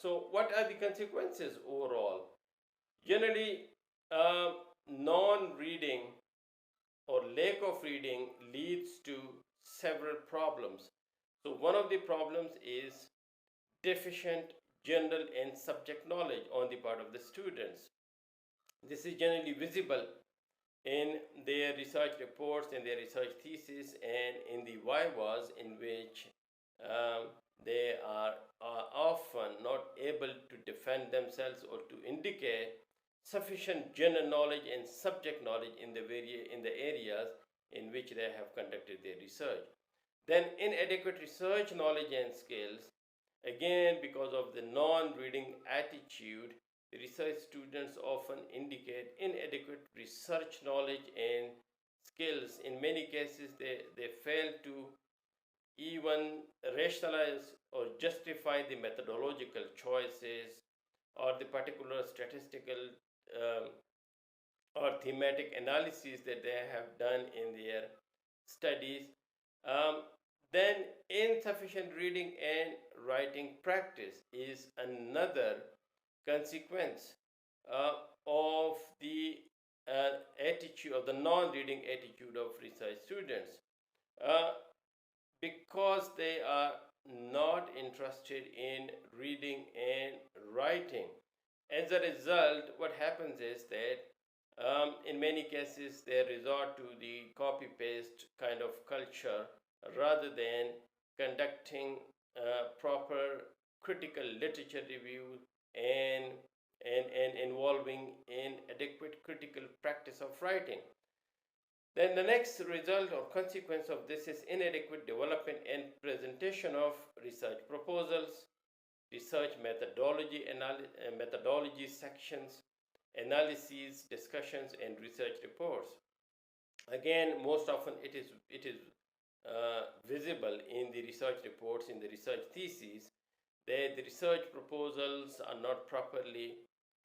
So what are the consequences overall? Generally, uh, non-reading or lack of reading leads to several problems. So one of the problems is deficient general and subject knowledge on the part of the students. This is generally visible in their research reports, in their research thesis, and in the vivas in which um, they are often not able to defend themselves or to indicate sufficient general knowledge and subject knowledge in the areas in which they have conducted their research. Then inadequate research knowledge and skills, again because of the non-reading attitude, the research students often indicate inadequate research knowledge and skills. In many cases, they fail to even rationalize or justify the methodological choices or the particular statistical um, or thematic analysis that they have done in their studies. Um, then insufficient reading and writing practice is another consequence uh, of the attitude of the non-reading attitude of research students, uh, because they are not interested in reading and writing. As a result, what happens is that in many cases they resort to the copy paste kind of culture rather than conducting proper critical literature review and, and involving in adequate critical practice of writing. Then the next result or consequence of this is inadequate development and presentation of research proposals, research methodology sections, analyses, discussions, and research reports. Again, most often it is visible in the research reports, in the research theses, that the research proposals are not properly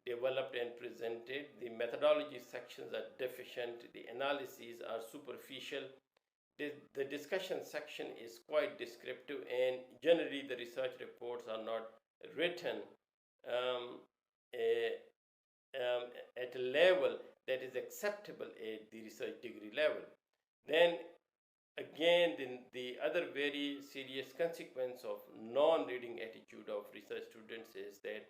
developed and presented. The methodology sections are deficient. The analyses are superficial. The discussion section is quite descriptive, and generally the research reports are not written um, a, um, at a level that is acceptable at the research degree level. Then again, the other very serious consequence of non-reading attitude of research students is that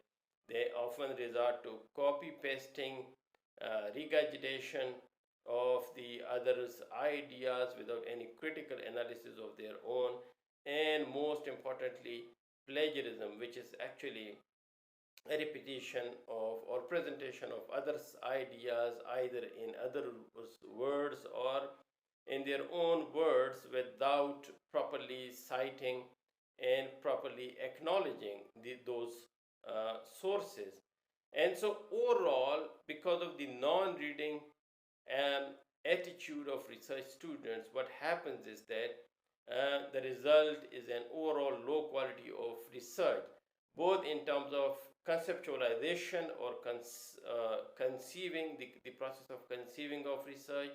they often resort to copy pasting, regurgitation of the others' ideas without any critical analysis of their own, and most importantly, plagiarism, which is actually a repetition of or presentation of others' ideas either in other words or in their own words without properly citing and properly acknowledging those sources. And so, overall, because of the non reading attitude of research students, what happens is that the result is an overall low quality of research, both in terms of conceptualization or conceiving the process of conceiving of research,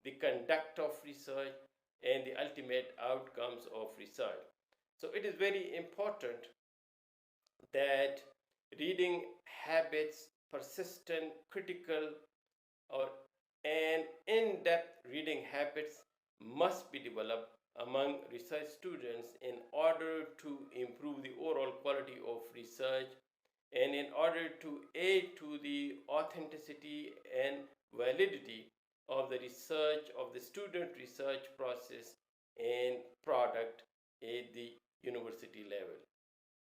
the conduct of research, and the ultimate outcomes of research. So it is very important that reading habits, persistent, critical, or and in-depth reading habits must be developed among research students in order to improve the overall quality of research and in order to aid to the authenticity and validity of the research of the student research process and